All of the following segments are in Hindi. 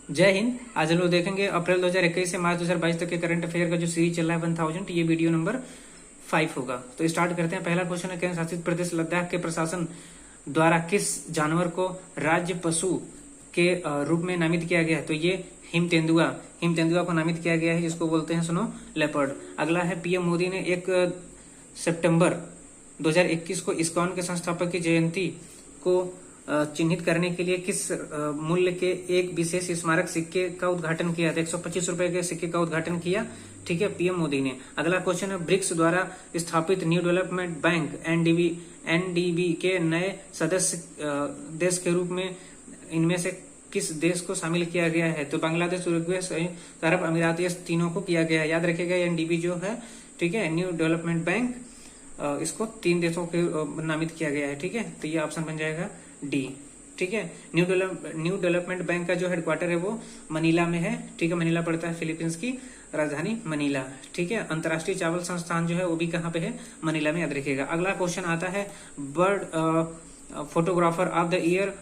जय हिंद। आज हम लोग देखेंगे अप्रैल 2021 से मार्च 2022 तक के करंट अफेयर का जो सीरीज चल रहा है 1000। ये वीडियो नंबर 5 होगा। तो स्टार्ट करते हैं। पहला क्वेश्चन है, केंद्र शासित प्रदेश लद्दाख के प्रशासन द्वारा किस जानवर को राज्य पशु के रूप में नामित किया गया है? तो ये हिम तेंदुआ को नामित किया गया है, जिसको बोलते हैं स्नो लेपर्ड। अगला है, पीएम मोदी ने 1 सितंबर 2021 को इस्कॉन के संस्थापक की जयंती को चिन्हित करने के लिए किस मूल्य के एक विशेष स्मारक सिक्के का उद्घाटन किया था? 125 रुपए के सिक्के का उद्घाटन किया, ठीक है, पीएम मोदी ने। अगला क्वेश्चन है, ब्रिक्स द्वारा स्थापित न्यू डेवलपमेंट बैंक एनडीबी के नए सदस्य देश के रूप में इनमें से किस देश को शामिल किया गया है? तो बांग्लादेश, उरुग्वे, संयुक्त अरब अमीरात, ये तीनों को किया गया है। याद रखिएगा, एनडीबी जो है, ठीक है, न्यू डेवलपमेंट बैंक, इसको 3 देशों के नामित किया गया है, ठीक है। तो ये ऑप्शन बन जाएगा डी, ठीक है। न्यू डेवलपमेंट बैंक का जो हेडक्वार्टर है वो मनीला में है, ठीक है। मनीला पड़ता है फिलीपींस की राजधानी मनीला, ठीक है। अंतर्राष्ट्रीय चावल संस्थान जो है वो भी कहाँ पे है? मनीला में, याद रखिएगा। अगला क्वेश्चन आता है, bird photographer of the year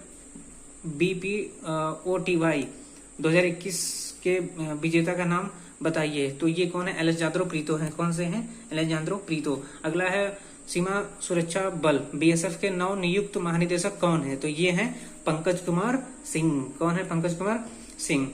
BPOTY 2021 के विजेता का नाम बताइए। तो ये कौन है? एलेजांद्रो प्रीतो है। कौन से हैं? Alejandro Prieto. अगला है, सीमा सुरक्षा बल BSF के नव नियुक्त महानिदेशक कौन है? तो ये हैं पंकज कुमार सिंह। कौन है? पंकज कुमार सिंह।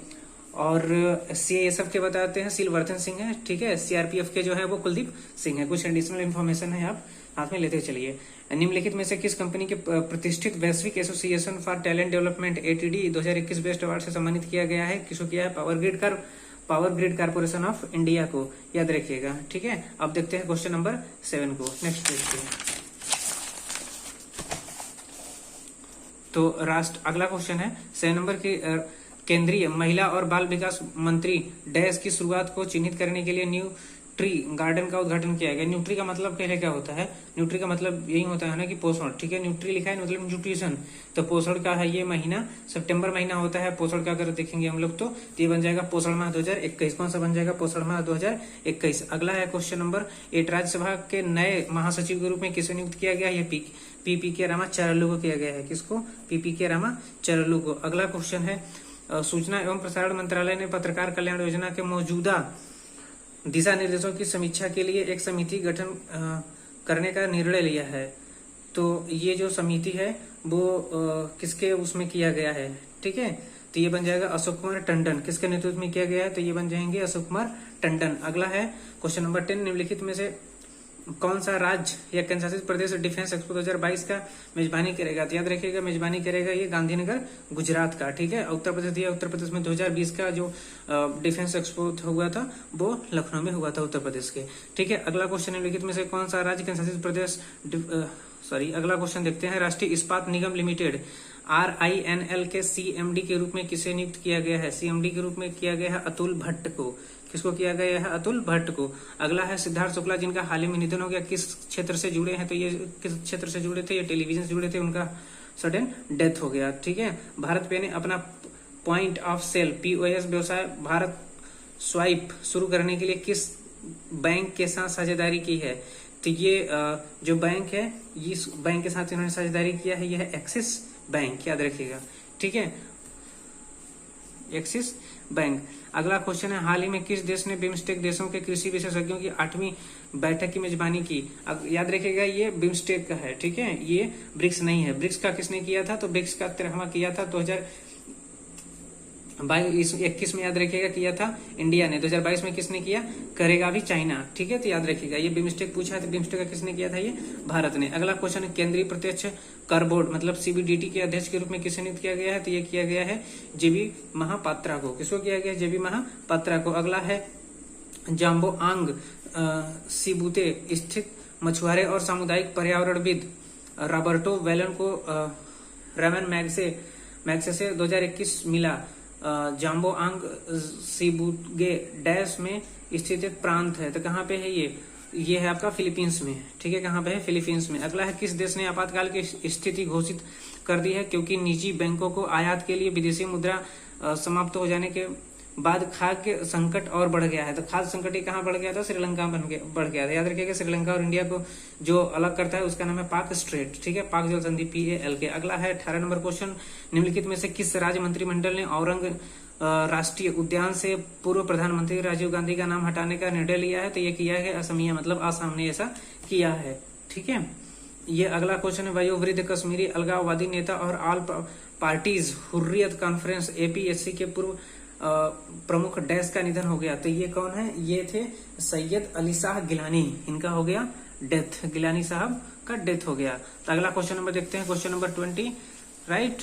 और CISF के बताते हैं सिलवर्धन सिंह है, ठीक है। CRPF के जो है वो कुलदीप सिंह है। कुछ एडिशनल इन्फॉर्मेशन है, आप हाथ में लेते चलिए। निम्नलिखित में से किस कंपनी के प्रतिष्ठित वैश्विक association for talent development ATD 2021 best award से सम्मानित किया गया है? किसको किया है? Power grid corporation of India को, याद रखिएगा, ठीक है। अब देखते हैं क्वेश्चन नंबर 7 को। नेक्स्ट देखते हैं। तो अगला क्वेश्चन है 7 नंबर के, केंद्रीय महिला और बाल विकास मंत्री डैश की शुरुआत को चिन्हित करने के लिए न्यूट्री गार्डन का उद्घाटन किया गया। न्यूट्री का मतलब पहले क्या होता है? न्यूट्री का मतलब यही होता है ना कि पोषण, ठीक है। न्यूट्री लिखा है मतलब न्यूट्रिशन, तो पोषण का है ये महीना, सितंबर महीना होता है पोषण का। अगर देखेंगे हम लोग तो ये बन जाएगा पोषण माह 2021। कौन सा बन जाएगा? पोषण माह 2021। अगला है क्वेश्चन नंबर 8, राज्यसभा के नए महासचिव के रूप में किसे नियुक्त किया गया? ये PPK रामाचरलू को किया गया है। किसको? PPK रामाचरलू को। अगला क्वेश्चन है, सूचना एवं प्रसारण मंत्रालय ने पत्रकार कल्याण योजना के मौजूदा दिशा निर्देशों की समीक्षा के लिए एक समिति गठन करने का निर्णय लिया है। तो ये जो समिति है वो किसके उसमें किया गया है, ठीक है। तो ये बन जाएगा अशोक कुमार टंडन। किसके नेतृत्व में किया गया है? तो ये बन जाएंगे अशोक कुमार टंडन। अगला है क्वेश्चन नंबर 10, निम्नलिखित में से कौन सा राज्य या केंद्र शासित प्रदेश डिफेंस एक्सपो 2022 का मेजबानी करेगा? तो याद रखिएगा, मेजबानी करेगा ये गांधीनगर, गुजरात का, ठीक है। उत्तर प्रदेश दिया, उत्तर प्रदेश में 2020 का जो डिफेंस एक्सपो हुआ था वो लखनऊ में हुआ था, उत्तर प्रदेश के, ठीक है। अगला क्वेश्चन, निम्नलिखित में से कौन सा राज्य केंद्र शासित प्रदेश अगला क्वेश्चन देखते हैं, राष्ट्रीय इस्पात निगम लिमिटेड RINL के CMD के रूप में किसे नियुक्त किया गया है? CMD के रूप में किया गया है अतुल भट्ट को। किसको किया गया है? अतुल भट्ट को। अगला है, सिद्धार्थ शुक्ला जिनका हाल ही में निधन हो गया, किस क्षेत्र से जुड़े हैं? तो ये किस क्षेत्र से जुड़े थे? ये टेलीविजन से जुड़े थे, उनका सडन डेथ हो गया, ठीक है। भारत पे ने अपना पॉइंट ऑफ सेल POS व्यवसाय भारत स्वाइप शुरू करने के लिए किस बैंक के साथ साझेदारी की है? तो ये जो बैंक है, इस बैंक के साथ इन्होंने साझेदारी किया है, यह है एक्सिस बैंक, याद रखिएगा, ठीक है, एक्सिस बैंक। अगला क्वेश्चन है, हाल ही में किस देश ने बिम्स्टेक देशों के कृषि विशेषज्ञों की 8वीं बैठक की मेजबानी की? अब याद रखिएगा, ये बिम्स्टेक का है, ठीक है, ये ब्रिक्स नहीं है। ब्रिक्स का किसने किया था? तो ब्रिक्स का 13वां किया था 2021 में, याद रखिएगा, किया था इंडिया ने। 2022 में किसने किया? करेगा भी चाइना, ठीक है। तो याद रखिएगा, ये बिम्स्टेक पूछा है, तो बिम्स्टेक का किसने किया था? ये भारत ने। अगला क्वेश्चन है, केंद्रीय प्रत्यक्ष कर बोर्ड मतलब CBDT के अध्यक्ष के रूप में किसे नियुक्त किया गया है? तो ये किया गया है JB महापात्रा को। किसको किया गया है? JB महापात्रा को। अगला है, जाम्बोआंग सिबुते स्थित मछुआरे और सामुदायिक पर्यावरणविद रॉबर्टो वेलन को रमन मैग्से से 2021 मिला। जाम्बोआंग सिबुगे डैश में स्थित एक प्रांत है। तो कहाँ पे है ये है आपका फिलीपींस में, ठीक है। कहाँ पे है? फिलीपींस में। अगला है, किस देश ने आपातकाल की स्थिति घोषित कर दी है क्योंकि निजी बैंकों को आयात के लिए विदेशी मुद्रा समाप्त हो जाने के बाद खाद्य संकट और बढ़ गया है। तो खाद्य संकट ही कहाँ बढ़ गया था? श्रीलंका में बढ़ गया था। याद रखिएगा, श्रीलंका और इंडिया को जो अलग करता है उसका नाम है पाक स्ट्रेट, ठीक है, पाक जल संधि PAL के। अगला है 18 नंबर क्वेश्चन, निम्नलिखित में से किस राज्य मंत्रिमंडल ने राष्ट्रीय उद्यान से पूर्व प्रधानमंत्री राजीव गांधी का नाम हटाने का निर्णय लिया है? तो ये किया है असमिया, मतलब आसाम ने ऐसा किया है। ठीक है, ये अगला क्वेश्चन है, वयोवृद्ध कश्मीरी अलगाववादी नेता और all parties Hurriyat conference APSC के पूर्व प्रमुख डैश का निधन हो गया। तो ये कौन है? ये थे सैयद अली शाह गिलानी, इनका हो गया डेथ, गिलानी साहब का डेथ हो गया। तो अगला क्वेश्चन नंबर देखते हैं, क्वेश्चन नंबर 20, राइट।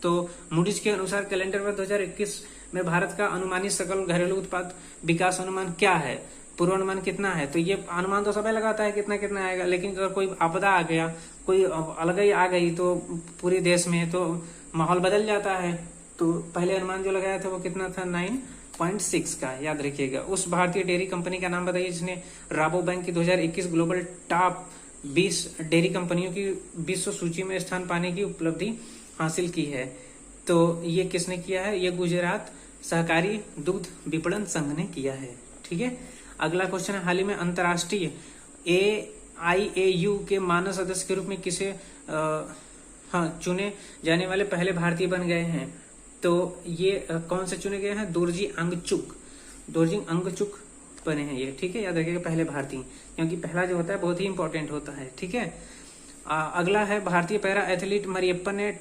तो मूडीज के अनुसार कैलेंडर वर्ष 2021 में भारत का अनुमानित सकल घरेलू उत्पाद विकास अनुमान क्या है? पूर्वानुमान कितना है? तो ये अनुमान तो सब लगाता है कितना कितना आएगा, लेकिन अगर कोई आपदा आ गया, कोई अलग ही आ गई तो पूरे देश में तो माहौल बदल जाता है। तो पहले अनुमान जो लगाया था वो कितना था? 9.6 का, याद रखिएगा। उस भारतीय डेयरी कंपनी का नाम बताइए जिसने राबो बैंक की 2021 ग्लोबल टॉप 20 डेयरी कंपनियों की विश्व सूची में स्थान पाने की उपलब्धि हासिल की है। तो ये किसने किया है? ये गुजरात सहकारी दुग्ध विपणन संघ ने किया है। ठीक है, अगला क्वेश्चन है, हाल ही में अंतर्राष्ट्रीय AIAU के मानद सदस्य के रूप में किसे चुने जाने वाले पहले भारतीय बन गए हैं? तो ये कौन से चुने गए हैं? दोरजी अंगचुक बने हैं ये। ठीक है, याद रखिएगा पहले भारतीय, क्योंकि पहला जो होता है बहुत ही इंपॉर्टेंट होता है। ठीक है, अगला है, भारतीय पैरा एथलीट मरियप्पन ने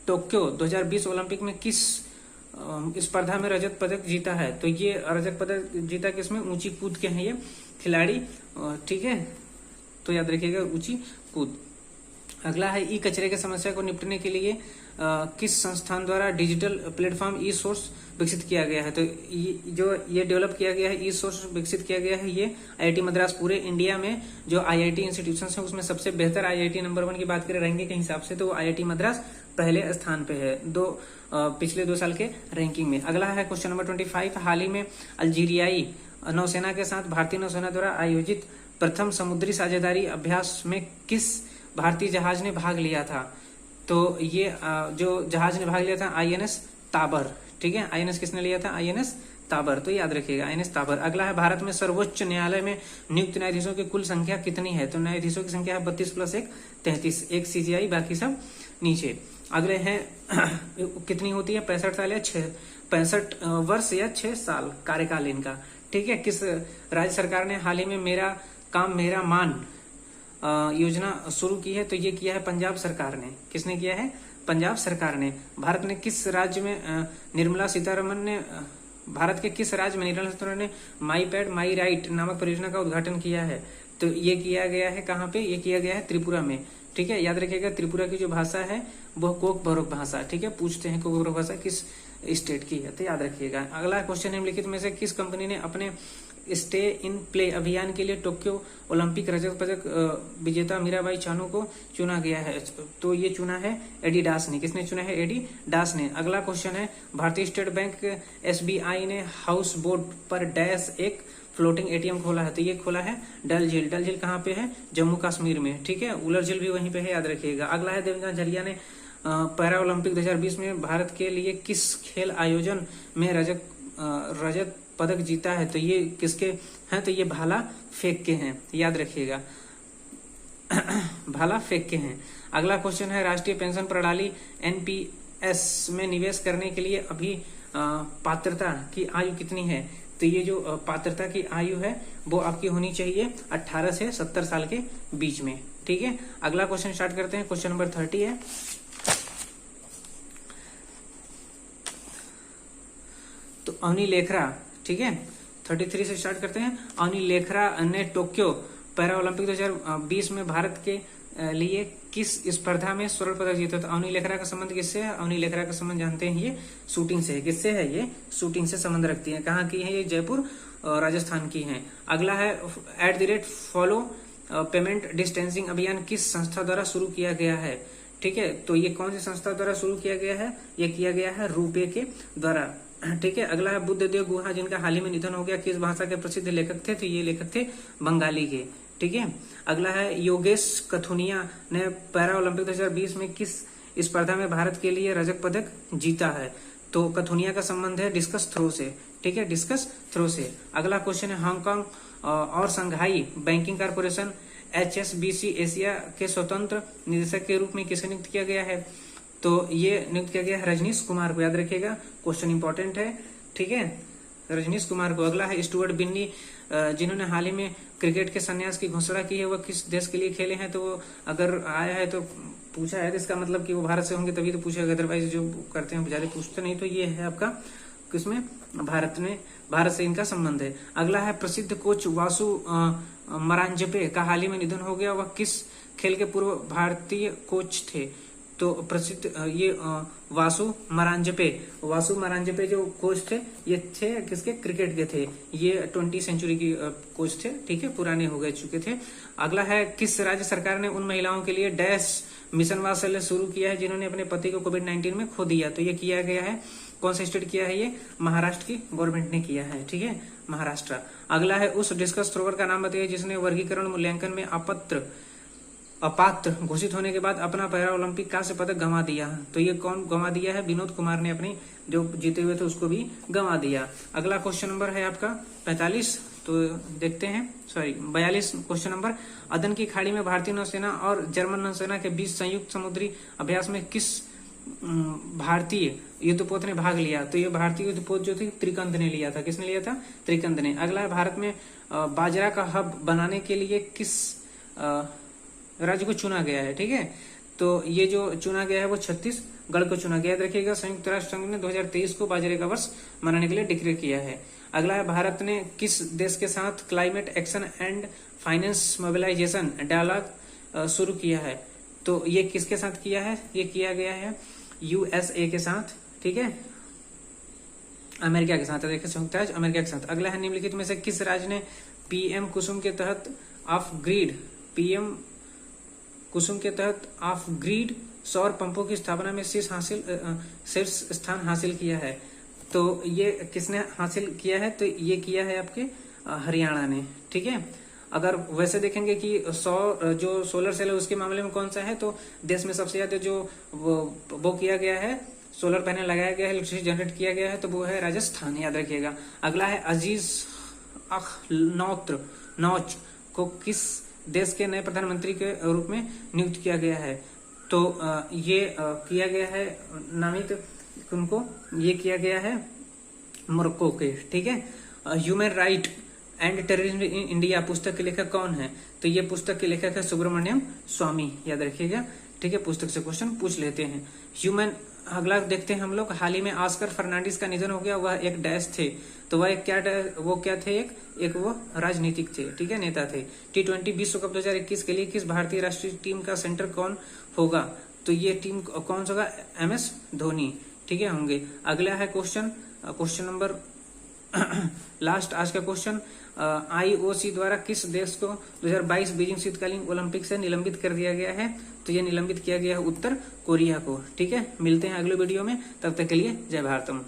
टोक्यो 2020 ओलंपिक में किस स्पर्धा में रजत पदक जीता है? तो ये रजत पदक जीता किसमें? ऊंची कूद के हैं ये खिलाड़ी। ठीक है, तो याद रखिएगा ऊंची कूद। अगला है, ई कचरे की समस्या को निपटने के लिए किस संस्थान द्वारा डिजिटल प्लेटफॉर्म ई सोर्स विकसित किया गया है? तो ये डेवलप किया गया है, ई सोर्स विकसित किया गया है, ये IIT मद्रास। पूरे इंडिया में जो IIT इंस्टीट्यूशन है उसमें सबसे बेहतर IIT नंबर 1 की बात करें रैंकिंग के हिसाब से तो वो IIT मद्रास पहले स्थान पे है पिछले 2 साल के रैंकिंग में। अगला है क्वेश्चन नंबर 25, हाल ही में अल्जीरियाई नौसेना के साथ भारतीय नौसेना द्वारा आयोजित प्रथम समुद्री साझेदारी अभ्यास में किस भारतीय जहाज ने भाग लिया था? तो ये जो जहाज ने भाग लिया था INS ताबर। ठीक है, INS किसने लिया था? INS ताबर, तो याद रखिएगा INS ताबर। अगला है, भारत में सर्वोच्च न्यायालय में नियुक्त न्यायाधीशों की कुल संख्या कितनी है? तो न्यायाधीशों की संख्या है 32 + 1 33, एक CGI बाकी सब नीचे। अगले हैं कितनी होती है? 65 साल या 65 वर्ष या 6 साल कार्यकाल इनका। ठीक है, किस राज्य सरकार ने हाल ही में मेरा काम मेरा मान योजना शुरू की है? तो ये किया है पंजाब सरकार ने। किसने किया है? पंजाब सरकार ने। भारत के किस राज्य में निर्मला सीतारमण ने माई पैड माई राइट नामक परियोजना का उद्घाटन किया है? तो ये किया गया है कहाँ पे? ये किया गया है त्रिपुरा में। ठीक है, याद रखिएगा त्रिपुरा की जो भाषा है वो कोक बरोक भाषा। ठीक है, पूछते हैं कोक बरोक भाषा किस स्टेट की है, तो याद रखिएगा। अगला क्वेश्चन, निम्नलिखित में से किस कंपनी ने अपने स्टे इन प्ले अभियान के लिए टोक्यो ओलंपिक रजत पदक विजेता मीराबाई चानू को चुना गया है? तो ये चुना है एडिडास ने। किसने चुना है? एडिडास ने। अगला क्वेश्चन है, भारतीय स्टेट बैंक SBI ने हाउस बोट पर डैश एक फ्लोटिंग ATM खोला है? तो ये खोला है डल झील। डल झील कहाँ पे है? जम्मू कश्मीर में। ठीक है, उलर झील भी वहीं पे है, याद रखिएगा। अगला है, देवनाथ झरिया ने पैरा ओलंपिक 2020 में भारत के लिए किस खेल आयोजन में रजत पदक जीता है? तो ये किसके हैं? तो ये भाला फेंक के हैं, याद रखिएगा भाला फेंक के हैं। अगला क्वेश्चन है, राष्ट्रीय पेंशन प्रणाली NPS में निवेश करने के लिए अभी पात्रता की आयु कितनी है? तो ये जो पात्रता की आयु है वो आपकी होनी चाहिए 18 से 70 साल के बीच में। ठीक है, अगला क्वेश्चन स्टार्ट करते हैं। क्वेश्चन नंबर 30 है, तो अवनी लेखरा। ठीक है, 33 से स्टार्ट करते हैं। अवनी लेखरा ने टोक्यो पैरा ओलंपिक 2020 में भारत के लिए किस स्पर्धा में स्वर्ण पदक जीता? तो अवनी लेखरा का संबंध किससे है? अवनी लेखरा का संबंध जानते हैं, ये शूटिंग से है। किससे है? ये शूटिंग से संबंध रखती है। कहाँ की है? ये जयपुर राजस्थान की है। अगला है, @फॉलो पेमेंट डिस्टेंसिंग अभियान किस संस्था द्वारा शुरू किया गया है? ठीक है, तो ये कौन सी संस्था द्वारा शुरू किया गया है? ये किया गया है रुपे के द्वारा। ठीक है, अगला है, बुद्धदेव गुहा जिनका हाल ही में निधन हो गया किस भाषा के प्रसिद्ध लेखक थे? तो ये लेखक थे बंगाली के। ठीक है, अगला है, योगेश कथुनिया ने पैरा ओलंपिक 2020 में किस स्पर्धा में भारत के लिए रजत पदक जीता है? तो कथुनिया का संबंध है डिस्कस थ्रो से। ठीक है, डिस्कस थ्रो से। अगला क्वेश्चन है, हांगकांग और संघाई बैंकिंग कारपोरेशन HSBC एशिया के स्वतंत्र निदेशक के रूप में किसे नियुक्त किया गया है? तो ये नियुक्त किया गया है रजनीश कुमार को, याद रखिएगा, क्वेश्चन इंपॉर्टेंट है, ठीक है, रजनीश कुमार को। अगला है स्टुअर्ट बिन्नी, जिन्होंने हाल ही में क्रिकेट के संन्यास की घोषणा की है, वह किस देश के लिए खेले हैं? तो वो अगर आया है तो पूछा है तो इसका मतलब कि वो भारत से होंगे तभी तो पूछेगा, अदरवाइज जो करते हैं बेचारे पूछते नहीं। तो ये है आपका किसमें, भारत से इनका संबंध है। अगला है प्रसिद्ध कोच वासु मरांजपे का हाल ही में निधन हो गया, वह किस खेल के पूर्व भारतीय कोच थे? तो प्रसिद्ध ये वासु मरांजपे जो कोच थे, ये थे किसके, क्रिकेट के थे, ये 20वीं सेंचुरी की कोच थे, ठीक है, पुराने हो गए चुके थे। अगला है किस राज्य सरकार ने उन महिलाओं के लिए डैश मिशन वात्सल्य शुरू किया है जिन्होंने अपने पति को कोविड-19 में खो दिया? तो ये किया गया है, कौन सा स्टेट किया है? ये महाराष्ट्र की गवर्नमेंट ने किया है, ठीक है, महाराष्ट्र। अगला है उस डिस्कस थ्रोवर का नाम बताइए जिसने वर्गीकरण मूल्यांकन में अपात्र घोषित होने के बाद अपना पैरा ओलंपिक कांस्य पदक गंवा दिया। तो ये कौन गंवा दिया है? विनोद कुमार ने अपनी जो जीते हुए थे उसको भी गंवा दिया। अगला क्वेश्चन नंबर है आपका 45, तो देखते हैं, 42 क्वेश्चन नंबर। अदन की खाड़ी में भारतीय नौसेना और जर्मन नौसेना के बीच संयुक्त समुद्री अभ्यास में किस भारतीय युद्धपोत ने भाग लिया? तो ये भारतीय युद्धपोत जो थी त्रिकंद ने लिया था। किसने लिया था? त्रिकंद ने। अगला है भारत में बाजरा का हब बनाने के लिए किस राज्य को चुना गया है? ठीक है, तो ये जो चुना गया है वो छत्तीसगढ़ को चुना गया। याद रखिएगा, संयुक्त राष्ट्र संघ ने 2023 को बाजरे का वर्ष मनाने के लिए डिक्लेयर किया है। अगला है भारत ने किस देश के साथ climate action and finance mobilisation dialogue शुरू किया है? तो ये किसके साथ किया है? ये किया गया है यूएसए के साथ, ठीक है, अमेरिका के साथ, देखिए संयुक्त राज्य अमेरिका के साथ। अगला है निम्नलिखित में से किस राज्य ने पीएम कुसुम के तहत ऑफ ग्रिड सौर पंपों की स्थापना में शीर्ष स्थान हासिल किया है? तो ये किसने हासिल किया है? तो ये किया है आपके हरियाणा ने, ठीक है। अगर वैसे देखेंगे कि जो सोलर सेल है उसके मामले में कौन सा है, तो देश में सबसे ज्यादा जो वो किया गया है, सोलर पैनल लगाया गया है, इलेक्ट्रिसिटी जनरेट किया गया है, तो वो है राजस्थान, याद रखिएगा। अगला है अजीज नौच को किस देश के नए प्रधानमंत्री के रूप में नियुक्त किया गया है? तो ये किया गया है नामित उनको, ये किया गया है मोरक्को के, ठीक है। Human right and terrorism in India पुस्तक के लेखक कौन है? तो ये पुस्तक के लेखक है सुब्रमण्यम स्वामी, याद रखिएगा, ठीक है। पुस्तक से क्वेश्चन पूछ लेते हैं। अगला देखते हैं हम लोग, हाल ही में ऑस्कर फर्नांडिस का निधन हो गया, वह एक डैश थे, तो वह क्या थे? एक वो राजनीतिक थे, ठीक है, नेता थे। T20 विश्व कप 2021 के लिए किस भारतीय राष्ट्रीय टीम का सेंटर कौन होगा? तो ये टीम कौन सा होगा? MS धोनी, ठीक है, होंगे। अगला है क्वेश्चन नंबर लास्ट आज का क्वेश्चन, IOC द्वारा किस देश को 2022 बीजिंग शीतकालीन ओलंपिक से निलंबित कर दिया गया है? तो ये निलंबित किया गया है उत्तर कोरिया को, ठीक है। मिलते हैं अगले वीडियो में, तब तक के लिए जय भारतम।